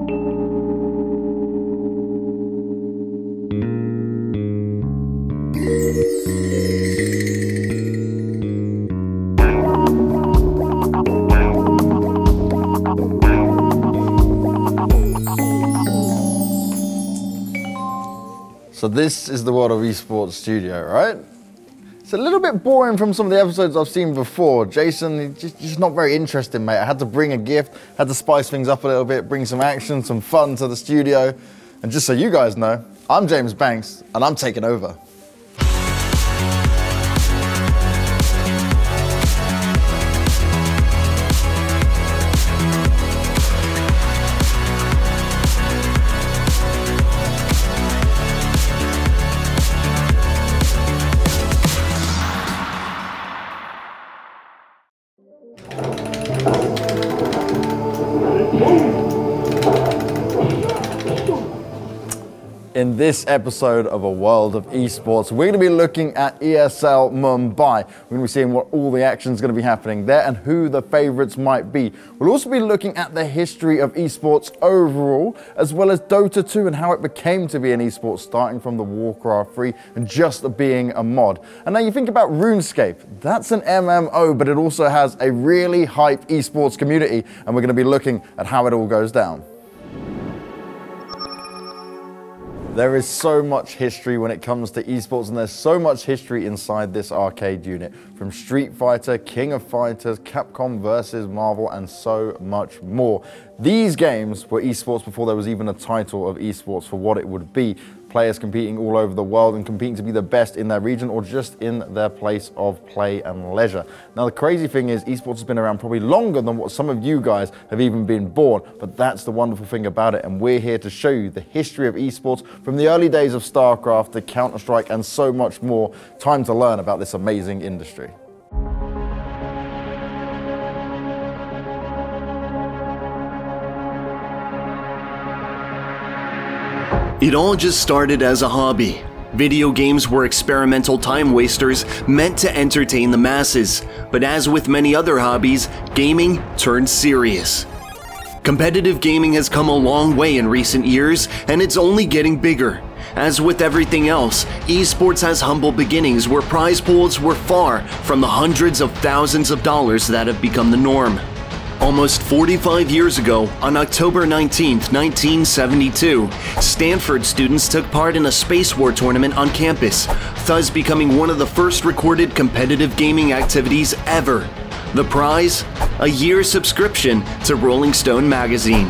So this is the World of Esports studio, right? It's a little bit boring from some of the episodes I've seen before. Jason, just not very interesting, mate. I had to bring a gift, had to spice things up a little bit, bring some action, some fun to the studio. And just so you guys know, I'm James Banks, and I'm taking over. In this episode of A World of Esports, we're going to be looking at ESL Mumbai. We're going to be seeing what all the action is going to be happening there and who the favorites might be. We'll also be looking at the history of esports overall, as well as Dota 2 and how it became to be an esport, starting from the Warcraft 3 and just being a mod. And now you think about RuneScape, that's an MMO, but it also has a really hype esports community, and we're going to be looking at how it all goes down. There is so much history when it comes to esports, and there's so much history inside this arcade unit. From Street Fighter, King of Fighters, Capcom versus Marvel, and so much more. These games were esports before there was even a title of esports for what it would be. Players competing all over the world and competing to be the best in their region or just in their place of play and leisure. Now the crazy thing is esports has been around probably longer than what some of you guys have even been born, but that's the wonderful thing about it, and we're here to show you the history of esports from the early days of StarCraft to Counter-Strike and so much more. Time to learn about this amazing industry. It all just started as a hobby. Video games were experimental time wasters meant to entertain the masses, but as with many other hobbies, gaming turned serious. Competitive gaming has come a long way in recent years, and it's only getting bigger. As with everything else, esports has humble beginnings where prize pools were far from the hundreds of thousands of dollars that have become the norm. Almost 45 years ago, on October 19, 1972, Stanford students took part in a space war tournament on campus, thus becoming one of the first recorded competitive gaming activities ever. The prize? A year's subscription to Rolling Stone magazine.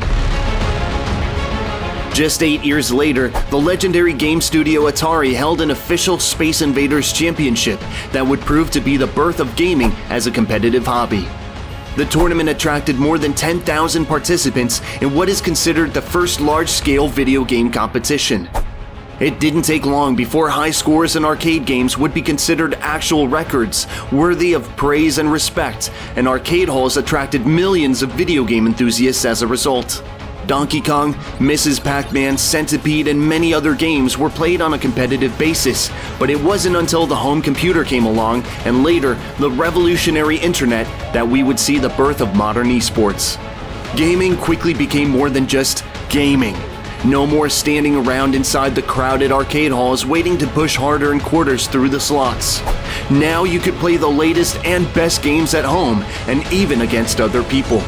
Just 8 years later, the legendary game studio Atari held an official Space Invaders Championship that would prove to be the birth of gaming as a competitive hobby. The tournament attracted more than 10,000 participants in what is considered the first large-scale video game competition. It didn't take long before high scores in arcade games would be considered actual records, worthy of praise and respect, and arcade halls attracted millions of video game enthusiasts as a result. Donkey Kong, Mrs. Pac-Man, Centipede, and many other games were played on a competitive basis, but it wasn't until the home computer came along, and later, the revolutionary internet, that we would see the birth of modern esports. Gaming quickly became more than just gaming. No more standing around inside the crowded arcade halls waiting to push harder in quarters through the slots. Now you could play the latest and best games at home, and even against other people.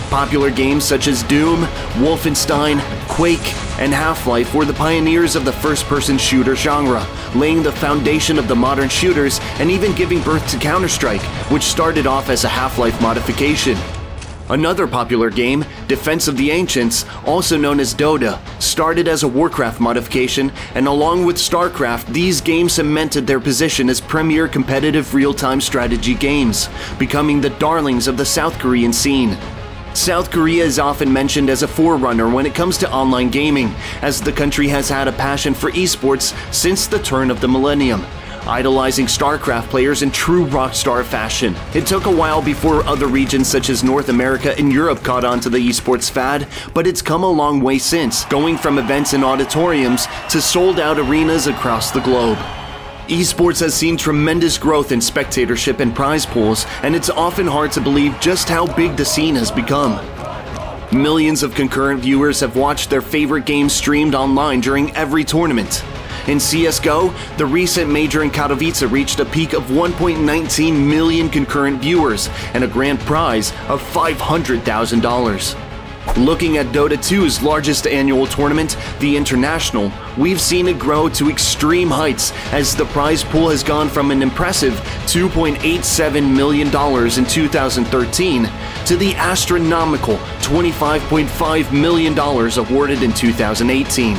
Popular games such as Doom, Wolfenstein, Quake, and Half-Life were the pioneers of the first-person shooter genre, laying the foundation of the modern shooters and even giving birth to Counter-Strike, which started off as a Half-Life modification. Another popular game, Defense of the Ancients, also known as Dota, started as a Warcraft modification, and along with StarCraft, these games cemented their position as premier competitive real-time strategy games, becoming the darlings of the South Korean scene. South Korea is often mentioned as a forerunner when it comes to online gaming, as the country has had a passion for esports since the turn of the millennium, idolizing StarCraft players in true rockstar fashion. It took a while before other regions such as North America and Europe caught on to the esports fad, but it's come a long way since, going from events in auditoriums to sold-out arenas across the globe. Esports has seen tremendous growth in spectatorship and prize pools, and it's often hard to believe just how big the scene has become. Millions of concurrent viewers have watched their favorite games streamed online during every tournament. In CSGO, the recent major in Katowice reached a peak of 1.19 million concurrent viewers and a grand prize of $500,000. Looking at Dota 2's largest annual tournament, the International, we've seen it grow to extreme heights as the prize pool has gone from an impressive $2.87 million in 2013 to the astronomical $25.5 million awarded in 2018.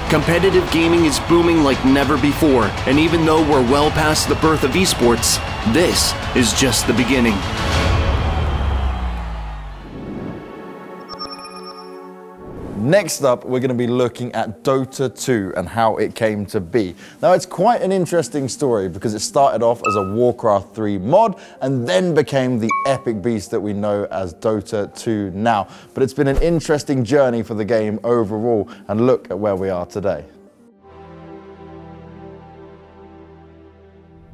Competitive gaming is booming like never before, and even though we're well past the birth of esports, this is just the beginning. Next up, we're going to be looking at Dota 2 and how it came to be. Now, it's quite an interesting story because it started off as a Warcraft 3 mod and then became the epic beast that we know as Dota 2 now. But it's been an interesting journey for the game overall, and look at where we are today.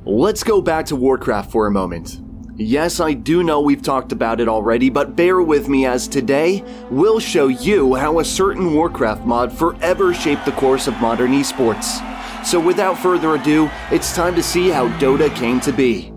Let's go back to Warcraft for a moment. Yes, I do know we've talked about it already, but bear with me as today, we'll show you how a certain Warcraft mod forever shaped the course of modern esports. So without further ado, it's time to see how Dota came to be.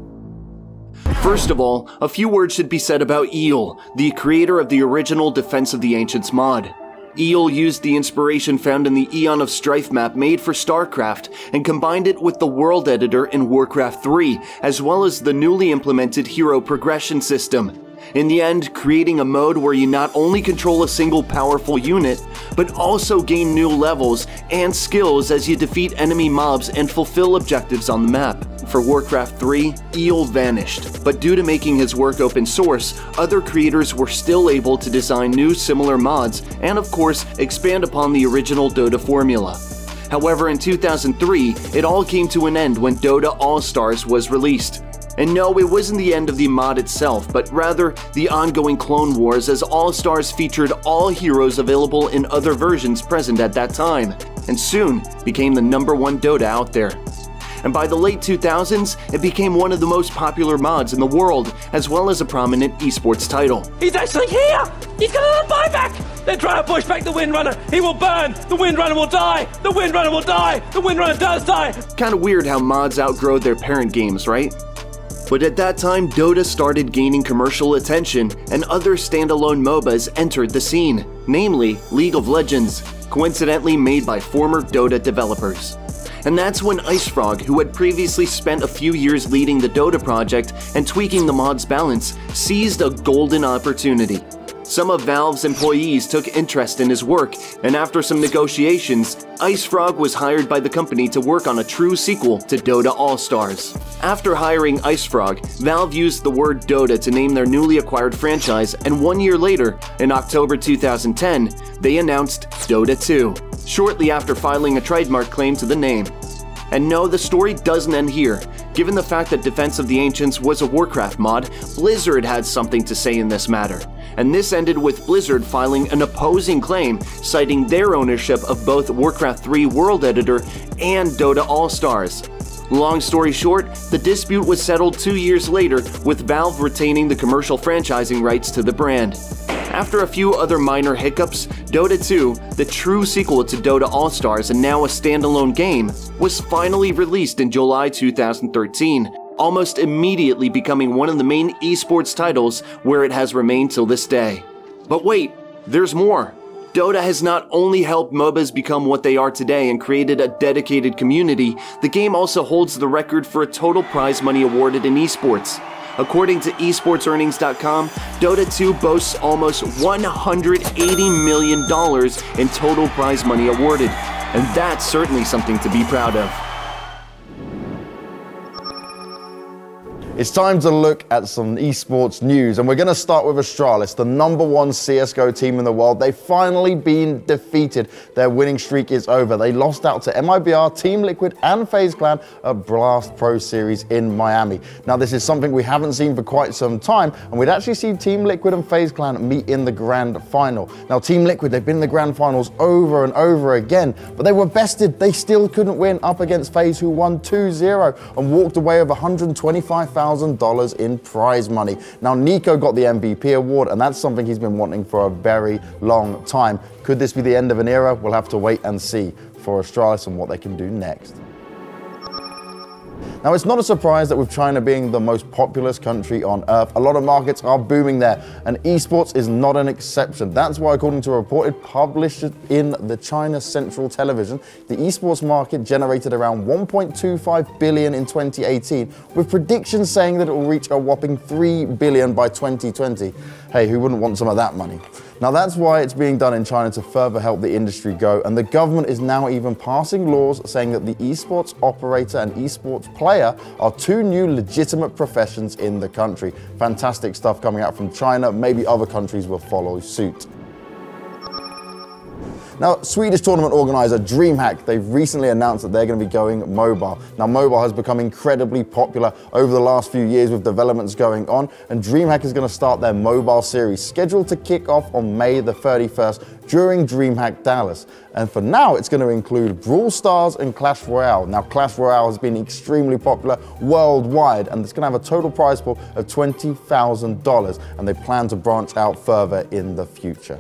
First of all, a few words should be said about Eel, the creator of the original Defense of the Ancients mod. Eel used the inspiration found in the Eon of Strife map made for StarCraft and combined it with the world editor in Warcraft 3, as well as the newly implemented hero progression system. In the end, creating a mode where you not only control a single powerful unit, but also gain new levels and skills as you defeat enemy mobs and fulfill objectives on the map. For Warcraft 3, Eel vanished, but due to making his work open source, other creators were still able to design new similar mods and, of course, expand upon the original Dota formula. However, in 2003, it all came to an end when Dota All-Stars was released. And no, it wasn't the end of the mod itself, but rather the ongoing Clone Wars, as All-Stars featured all heroes available in other versions present at that time, and soon became the #1 Dota out there. And by the late 2000s, it became one of the most popular mods in the world, as well as a prominent esports title. He's actually here! He's got another buyback! They're trying to push back the Windrunner! He will burn! The Windrunner will die! The Windrunner will die! The Windrunner does die! Kinda weird how mods outgrow their parent games, right? But at that time, Dota started gaining commercial attention, and other standalone MOBAs entered the scene, namely League of Legends, coincidentally made by former Dota developers. And that's when IceFrog, who had previously spent a few years leading the Dota project and tweaking the mod's balance, seized a golden opportunity. Some of Valve's employees took interest in his work, and after some negotiations, IceFrog was hired by the company to work on a true sequel to Dota All-Stars. After hiring IceFrog, Valve used the word Dota to name their newly acquired franchise, and 1 year later, in October 2010, they announced Dota 2, shortly after filing a trademark claim to the name. And no, the story doesn't end here. Given the fact that Defense of the Ancients was a Warcraft mod, Blizzard had something to say in this matter. And this ended with Blizzard filing an opposing claim, citing their ownership of both Warcraft 3 World Editor and Dota All-Stars. Long story short, the dispute was settled 2 years later, with Valve retaining the commercial franchising rights to the brand. After a few other minor hiccups, Dota 2, the true sequel to Dota All-Stars and now a standalone game, was finally released in July 2013, almost immediately becoming one of the main esports titles where it has remained till this day. But wait, there's more. Dota has not only helped MOBAs become what they are today and created a dedicated community, the game also holds the record for a total prize money awarded in esports. According to esportsearnings.com, Dota 2 boasts almost $180 million in total prize money awarded, and that's certainly something to be proud of. It's time to look at some esports news, and we're going to start with Astralis, the #1 CSGO team in the world. They've finally been defeated. Their winning streak is over. They lost out to MIBR, Team Liquid, and FaZe Clan at Blast Pro Series in Miami. Now, this is something we haven't seen for quite some time, and we'd actually seen Team Liquid and FaZe Clan meet in the grand final. Now, Team Liquid, they've been in the grand finals over and over again, but they were bested. They still couldn't win up against FaZe, who won 2-0 and walked away with $125,000 $20,000 in prize money. Now, Nico got the MVP award, and that's something he's been wanting for a very long time. Could this be the end of an era? We'll have to wait and see for Astralis and what they can do next. Now, it's not a surprise that with China being the most populous country on Earth, a lot of markets are booming there, and esports is not an exception. That's why, according to a report published in the China Central Television, the esports market generated around 1.25 billion in 2018, with predictions saying that it will reach a whopping 3 billion by 2020. Hey, who wouldn't want some of that money? Now, that's why it's being done in China to further help the industry go, and the government is now even passing laws saying that the esports operator and esports player are two new legitimate professions in the country. Fantastic stuff coming out from China. Maybe other countries will follow suit. Now, Swedish tournament organizer DreamHack, they've recently announced that they're going to be going mobile. Now, mobile has become incredibly popular over the last few years with developments going on, and DreamHack is going to start their mobile series, scheduled to kick off on May the 31st during DreamHack Dallas. And for now, it's going to include Brawl Stars and Clash Royale. Now, Clash Royale has been extremely popular worldwide, and it's going to have a total prize pool of $20,000, and they plan to branch out further in the future.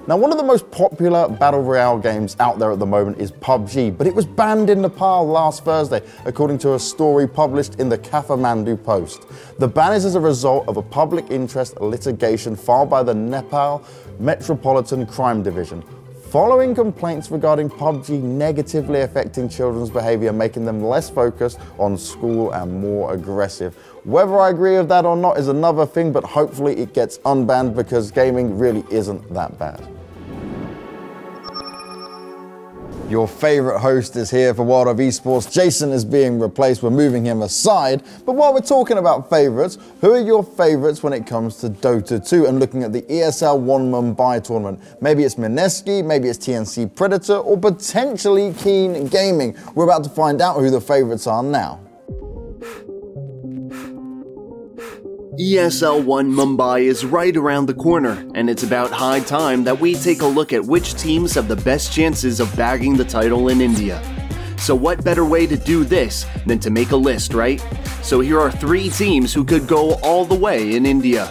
Now, one of the most popular Battle Royale games out there at the moment is PUBG, but it was banned in Nepal last Thursday, according to a story published in the Kathmandu Post. The ban is as a result of a public interest litigation filed by the Nepal Metropolitan Crime Division, following complaints regarding PUBG negatively affecting children's behavior, making them less focused on school and more aggressive. Whether I agree with that or not is another thing, but hopefully it gets unbanned because gaming really isn't that bad. Your favorite host is here for World of Esports. Jason is being replaced. We're moving him aside. But while we're talking about favorites, who are your favorites when it comes to Dota 2 and looking at the ESL One Mumbai tournament? Maybe it's Mineski, maybe it's TNC Predator, or potentially Keen Gaming. We're about to find out who the favorites are now. ESL One Mumbai is right around the corner, and it's about high time that we take a look at which teams have the best chances of bagging the title in India. So what better way to do this than to make a list, right? So here are 3 teams who could go all the way in India.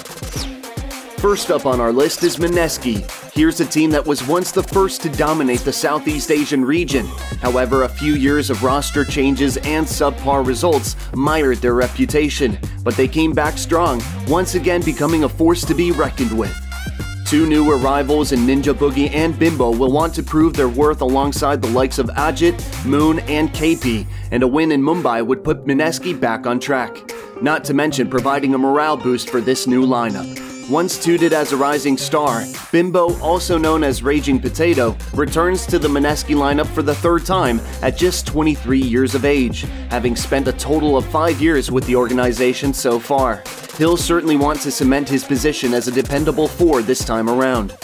First up on our list is Mineski. Here's a team that was once the first to dominate the Southeast Asian region. However, a few years of roster changes and subpar results mired their reputation, but they came back strong, once again becoming a force to be reckoned with. 2 newer rivals in Ninja Boogie and Bimbo will want to prove their worth alongside the likes of Ajit, Moon, and KP, and a win in Mumbai would put Mineski back on track. Not to mention providing a morale boost for this new lineup. Once touted as a rising star, Bimbo, also known as Raging Potato, returns to the Mineski lineup for the 3rd time at just 23 years of age, having spent a total of 5 years with the organization so far. He'll certainly want to cement his position as a dependable 4 this time around.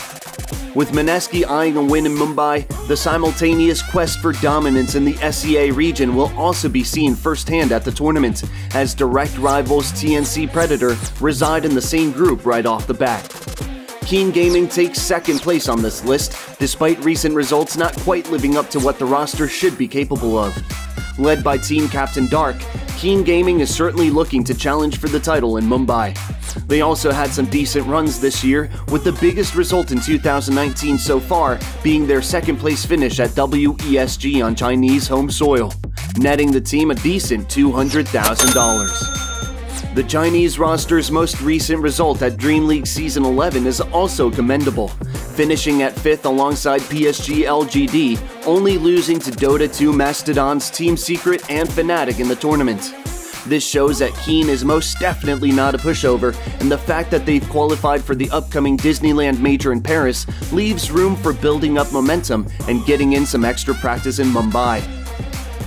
With Mineski eyeing a win in Mumbai, the simultaneous quest for dominance in the SEA region will also be seen firsthand at the tournament, as direct rivals TNC Predator reside in the same group right off the bat. Keen Gaming takes 2nd place on this list, despite recent results not quite living up to what the roster should be capable of. Led by team captain Dark, Keen Gaming is certainly looking to challenge for the title in Mumbai. They also had some decent runs this year, with the biggest result in 2019 so far being their 2nd place finish at WESG on Chinese home soil, netting the team a decent $200,000. The Chinese roster's most recent result at Dream League Season 11 is also commendable, finishing at 5th alongside PSG LGD, only losing to Dota 2 Mastodon's Team Secret and Fnatic in the tournament. This shows that Keen is most definitely not a pushover, and the fact that they've qualified for the upcoming Disneyland Major in Paris leaves room for building up momentum and getting in some extra practice in Mumbai.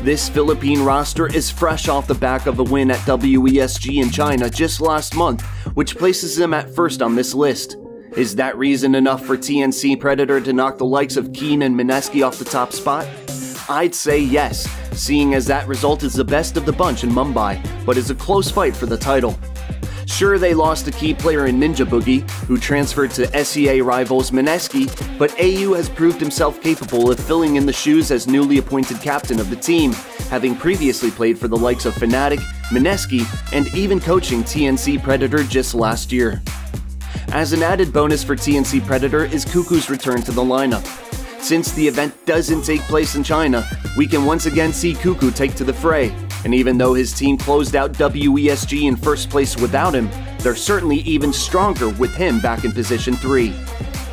This Philippine roster is fresh off the back of a win at WESG in China just last month, which places them at 1st on this list. Is that reason enough for TNC Predator to knock the likes of Keen and Mineski off the top spot? I'd say yes, seeing as that result is the best of the bunch in Mumbai, but is a close fight for the title. Sure, they lost a key player in Ninja Boogie, who transferred to SEA rivals Mineski, but AU has proved himself capable of filling in the shoes as newly appointed captain of the team, having previously played for the likes of Fnatic, Mineski, and even coaching TNC Predator just last year. As an added bonus for TNC Predator is Cuckoo's return to the lineup. Since the event doesn't take place in China, we can once again see Cuckoo take to the fray, and even though his team closed out WESG in first place without him, they're certainly even stronger with him back in position 3.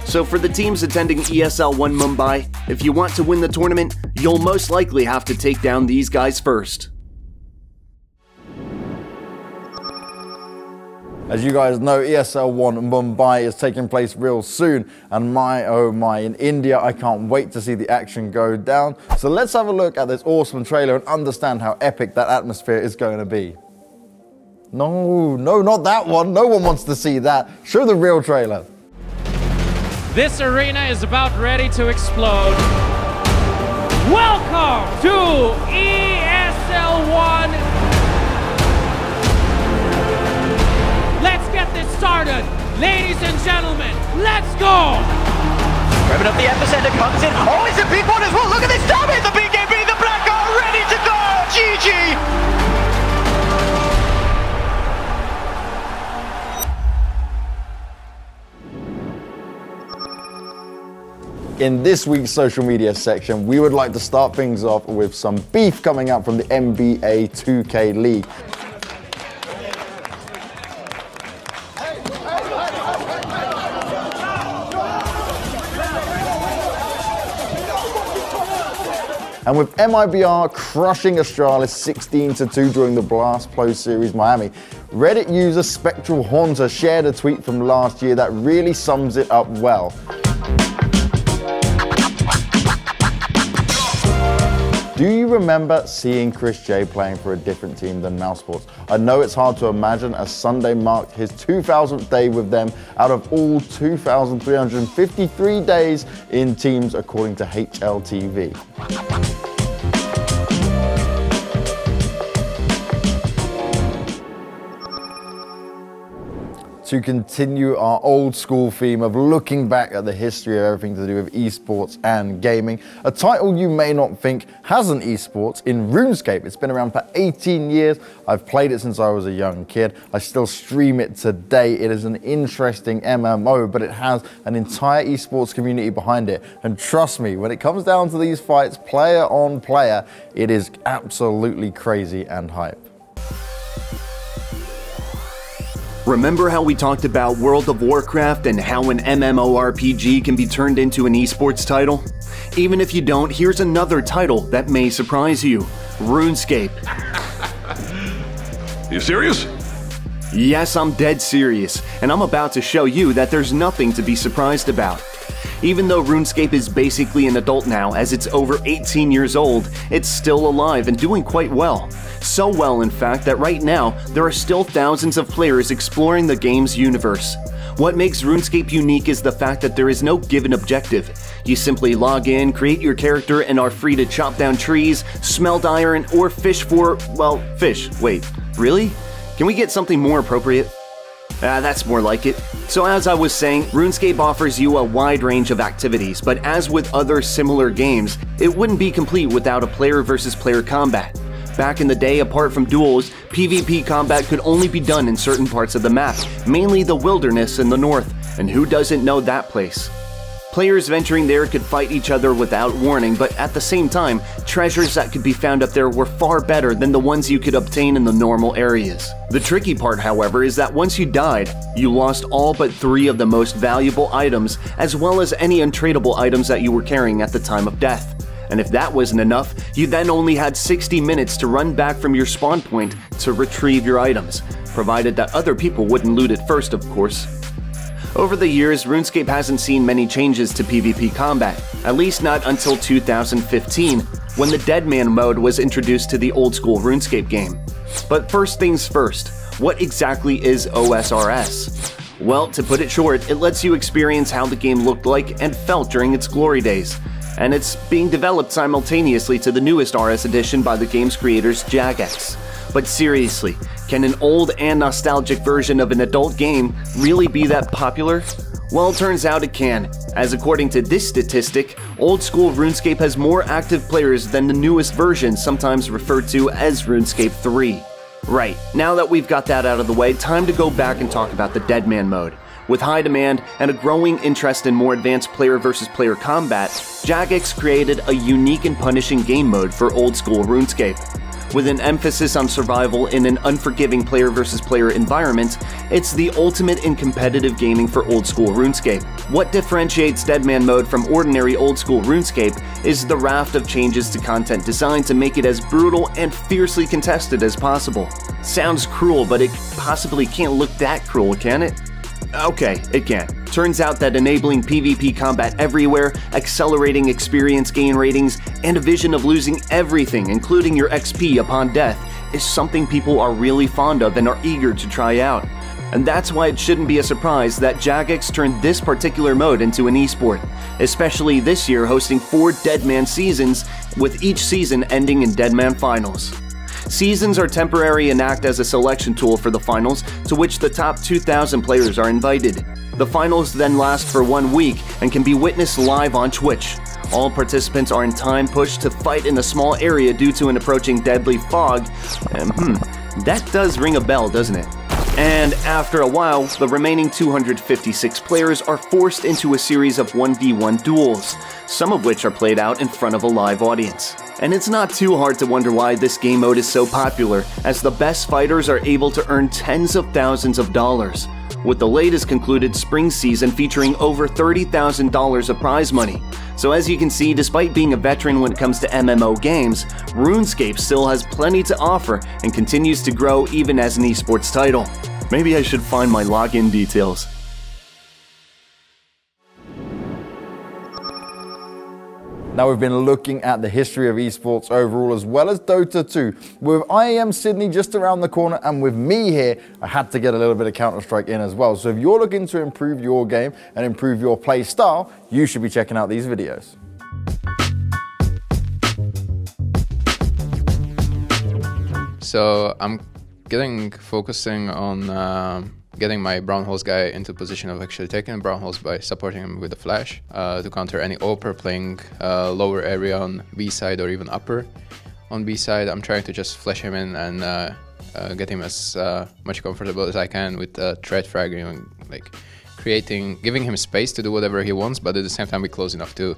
So for the teams attending ESL One Mumbai, if you want to win the tournament, you'll most likely have to take down these guys first. As you guys know, ESL One Mumbai is taking place real soon, and my oh my, in India, I can't wait to see the action go down. So let's have a look at this awesome trailer and understand how epic that atmosphere is going to be. No, not that one. No one wants to see that. Show the real trailer. This arena is about ready to explode. Welcome to ESL One. Let's get this started. Ladies and gentlemen, let's go. Revving up the epicenter comes in. Oh, it's a big one as well. Look at this damage. The BKB, the Black are ready to go. GG. In this week's social media section, we would like to start things off with some beef coming up from the NBA 2K League. And with MIBR crushing Astralis 16-2 during the Blast Pro Series Miami, Reddit user Spectral Haunter shared a tweet from last year that really sums it up well. Do you remember seeing Chris J playing for a different team than Mousesports? I know it's hard to imagine, as Sunday marked his 2000th day with them out of all 2,353 days in teams according to HLTV. To continue our old school theme of looking back at the history of everything to do with esports and gaming, a title you may not think has an esports in RuneScape. It's been around for 18 years. I've played it since I was a young kid. I still stream it today. It is an interesting MMO, but it has an entire esports community behind it. And trust me, when it comes down to these fights, player on player, it is absolutely crazy and hype. Remember how we talked about World of Warcraft and how an MMORPG can be turned into an esports title? Even if you don't, here's another title that may surprise you: RuneScape. You serious? Yes, I'm dead serious, and I'm about to show you that there's nothing to be surprised about. Even though RuneScape is basically an adult now, as it's over 18 years old, it's still alive and doing quite well. So well, in fact, that right now, there are still thousands of players exploring the game's universe. What makes RuneScape unique is the fact that there is no given objective. You simply log in, create your character, and are free to chop down trees, smelt iron, or fish for, well, fish. Wait, really? Can we get something more appropriate? That's more like it. So as I was saying, RuneScape offers you a wide range of activities, but as with other similar games, it wouldn't be complete without a player versus player combat. Back in the day, apart from duels, PvP combat could only be done in certain parts of the map, mainly the wilderness in the north, and who doesn't know that place? Players venturing there could fight each other without warning, but at the same time, treasures that could be found up there were far better than the ones you could obtain in the normal areas. The tricky part, however, is that once you died, you lost all but 3 of the most valuable items, as well as any untradeable items that you were carrying at the time of death. And if that wasn't enough, you then only had 60 minutes to run back from your spawn point to retrieve your items, provided that other people wouldn't loot it first, of course. Over the years, RuneScape hasn't seen many changes to PvP combat, at least not until 2015, when the Deadman mode was introduced to the old-school RuneScape game. But first things first, what exactly is OSRS? Well, to put it short, it lets you experience how the game looked like and felt during its glory days, and it's being developed simultaneously to the newest RS edition by the game's creators, Jagex. But seriously, can an old and nostalgic version of an adult game really be that popular? Well, it turns out it can, as according to this statistic, old school RuneScape has more active players than the newest version, sometimes referred to as RuneScape 3. Right, now that we've got that out of the way, time to go back and talk about the Deadman mode. With high demand and a growing interest in more advanced player versus player combat, Jagex created a unique and punishing game mode for old school RuneScape. With an emphasis on survival in an unforgiving player versus player environment, it's the ultimate in competitive gaming for old school RuneScape. What differentiates Deadman mode from ordinary old school RuneScape is the raft of changes to content designed to make it as brutal and fiercely contested as possible. Sounds cruel, but it possibly can't look that cruel, can it? Okay, it can. Turns out that enabling PvP combat everywhere, accelerating experience gain ratings, and a vision of losing everything, including your XP upon death, is something people are really fond of and are eager to try out. And that's why it shouldn't be a surprise that Jagex turned this particular mode into an esport, especially this year hosting 4 Deadman seasons, with each season ending in Deadman Finals. Seasons are temporary and act as a selection tool for the finals, to which the top 2,000 players are invited. The finals then last for 1 week and can be witnessed live on Twitch. All participants are in time pushed to fight in a small area due to an approaching deadly fog. That does ring a bell, doesn't it? And after a while, the remaining 256 players are forced into a series of 1v1 duels, some of which are played out in front of a live audience. And it's not too hard to wonder why this game mode is so popular, as the best fighters are able to earn tens of thousands of dollars, with the latest concluded spring season featuring over $30,000 of prize money. So as you can see, despite being a veteran when it comes to MMO games, RuneScape still has plenty to offer and continues to grow even as an esports title. Maybe I should find my login details. Now we've been looking at the history of esports overall as well as Dota 2. With IEM Sydney just around the corner and with me here, I had to get a little bit of Counter-Strike in as well. So if you're looking to improve your game and improve your play style, you should be checking out these videos. So I'm focusing on getting my brown holes guy into position of actually taking brown holes by supporting him with a flash to counter any OPer playing lower area on B side or even upper on B side. I'm trying to just flash him in and get him as much comfortable as I can with threat fragging, like giving him space to do whatever he wants, but at the same time be close enough to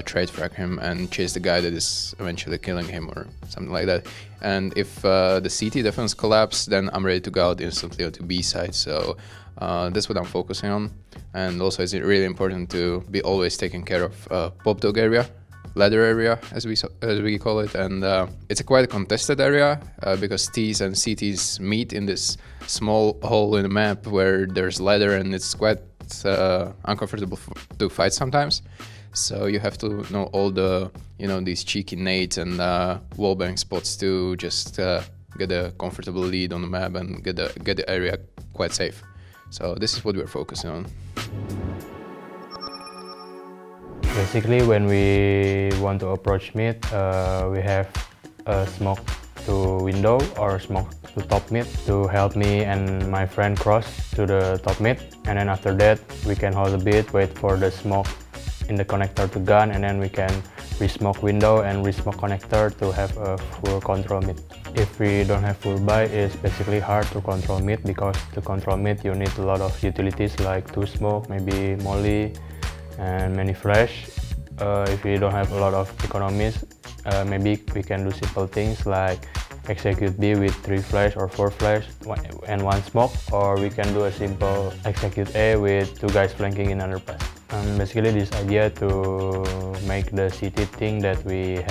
trade frag him and chase the guy that is eventually killing him or something like that. And if the CT defense collapse, then I'm ready to go out instantly onto B side. So that's what I'm focusing on. And also it's really important to be always taking care of pop dog area, ladder area as we call it. And it's a quite a contested area because T's and CT's meet in this small hole in the map where there's ladder, and it's quite uncomfortable to fight sometimes. So you have to know all the, these cheeky nades and wallbang spots to just get a comfortable lead on the map and get the area quite safe. So this is what we're focusing on. Basically, when we want to approach mid, we have a smoke to window or smoke to top mid to help me and my friend cross to the top mid, and then after that we can hold a bit, wait for the smoke in the connector to gun, and then we can re-smoke window and re-smoke connector to have a full control mid. If we don't have full buy, it's basically hard to control mid, because to control mid you need a lot of utilities like 2 smoke, maybe molly, and many flash. If we don't have a lot of economies, maybe we can do simple things like execute B with 3 flash or 4 flash and 1 smoke, or we can do a simple execute A with 2 guys flanking in underpass. Basically this idea to make the CT think that we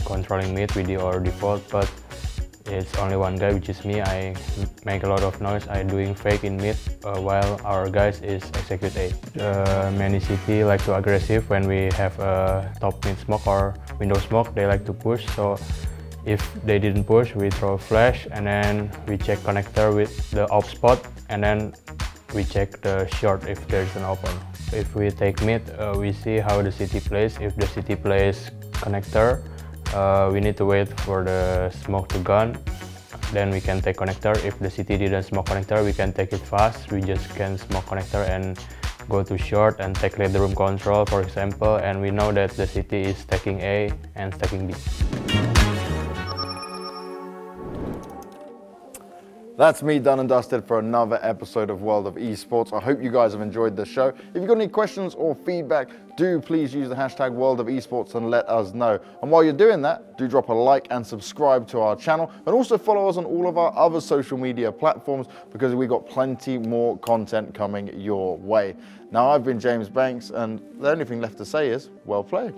controlling mid with our default, but it's only one guy, which is me. I make a lot of noise, I doing fake in mid while our guys is execute A. Many CT like to aggressive when we have a top mid smoke or window smoke, they like to push. So if they didn't push, we throw flash and then we check connector with the op spot, and then we check the short if there's an open. If we take mid, we see how the CT plays. If the CT plays connector, we need to wait for the smoke to gun, then we can take connector. If the CT didn't smoke connector, we can take it fast. We just can smoke connector and go to short and take lead room control, for example, and we know that the city is taking A and taking B. That's me done and dusted for another episode of World of Esports. I hope you guys have enjoyed the show. If you've got any questions or feedback, do please use the hashtag World of Esports and let us know. And while you're doing that, do drop a like and subscribe to our channel, and also follow us on all of our other social media platforms, because we've got plenty more content coming your way. Now, I've been James Banks, and the only thing left to say is, well played.